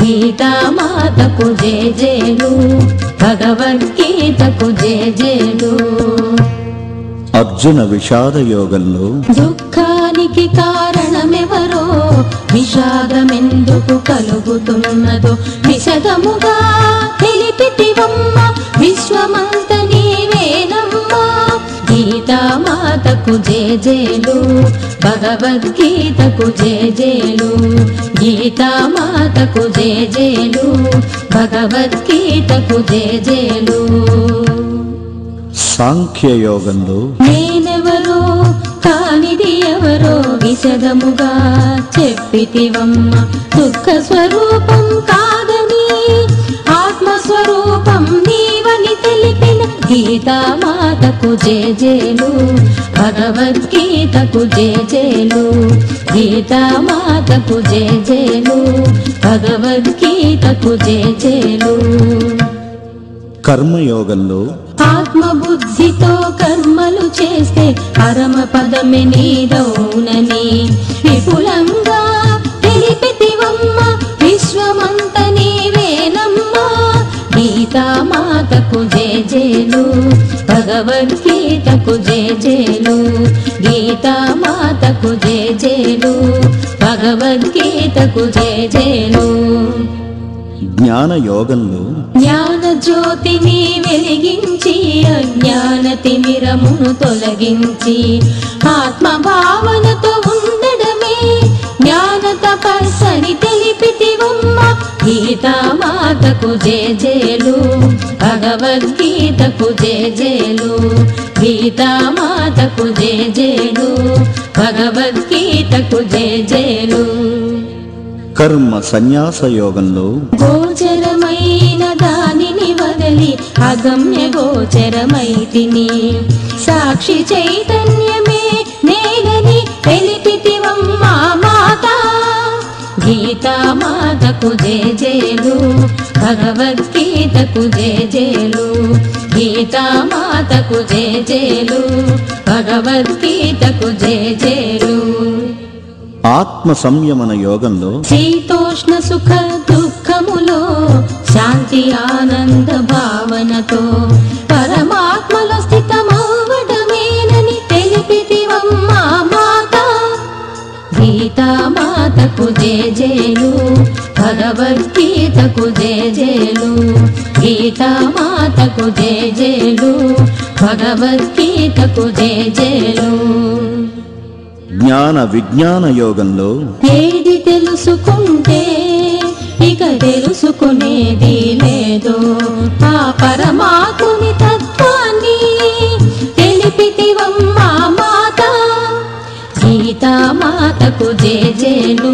గీతామాతకు జేజేలు, భగవద్గీతకు జేజేలు. అర్జున విషాద యోగంలో దుఃఖానికి కారణమెవరో, విషాదమెందుకు కలుగుతున్నదో విశదముగా తెలిపితివమ్మ, విశ్వమంత నీవేనమ్మా. గీతామాతకు జేజేలు, భగవద్గీతకు జేజేలు. గీతామాతకు జేజేలు, భగవద్గీతకు జేజేలు. సాంఖ్యయోగంలో నేనెవరో కానిది ఎవరో విశదముగా చెప్పితివమ్మ, దుఃఖ స్వరూపం కాదని ఆత్మస్వరూపం నీవని తెలిపిన. గీతామాతకు జేజేలు, భగవద్గీతకు జేజేలు. గీతామాతకు జేజేలు, భగవద్గీతకు జేజేలు. కర్మయోగంలో ఆత్మబుద్ధితో కర్మలు చేస్తే పరమ పదమే నీదౌనని విపులంగా తెలిపితివమ్మ, విశ్వమంత నీవేనమ్మా. గీతామాతకు జేజేలు, భగవద్గీతకు జేజేలు. గీతామాతకు జేజేలు, భగవద్గీతకు జేజేలు. జ్ఞానయోగంలో జ్ఞాన జ్యోతిని వెలిగించి అజ్ఞాన తిమిరమును తొలగించి ఆత్మభావనతో ఉండడమే జ్ఞాన తపస్సని తెలిపితివమ్మ. గీతామాతకు జేజేలు, భగవద్గీతకు జేజేలు. గీతామాతకు జేజేలు, భగవద్గీతకు జేజేలు. కర్మ సన్యాస యోగంలో గోచరమైన దానిని వదలి అగమ్య గోచరమైతిని, సాక్షి చైతన్యమే నేనని తెలిపితివమ్మా మాత. గీతామాతకు జేజేలు, భగవద్గీతకు జేజేలు. గీతామాతకు జేజేలు, భగవద్గీతకు జేజేలు. ఆత్మ సంయమన యోగంలో శీతోష్ణ సుఖ దుఃఖములో శాంతి ఆనంద భావనతో పరమాత్మలో స్థితమవ్వడమేనని తెలిపితివమ్మా మాత. గీతామాతకు జేజేలు, భగవద్గీతకు జేజేలు. గీతామాతకు జేజేలు, భగవద్గీతకు జేజేలు. జ్ఞాన విజ్ఞాన యోగంలో ఏది తెలుసుకుంటే ఇక తెలుసుకునేది లేదో ఆ పరమాత్ముని తత్వాన్ని తెలిపితివమ్మా మాత. గీతామాతకు జేజేలు,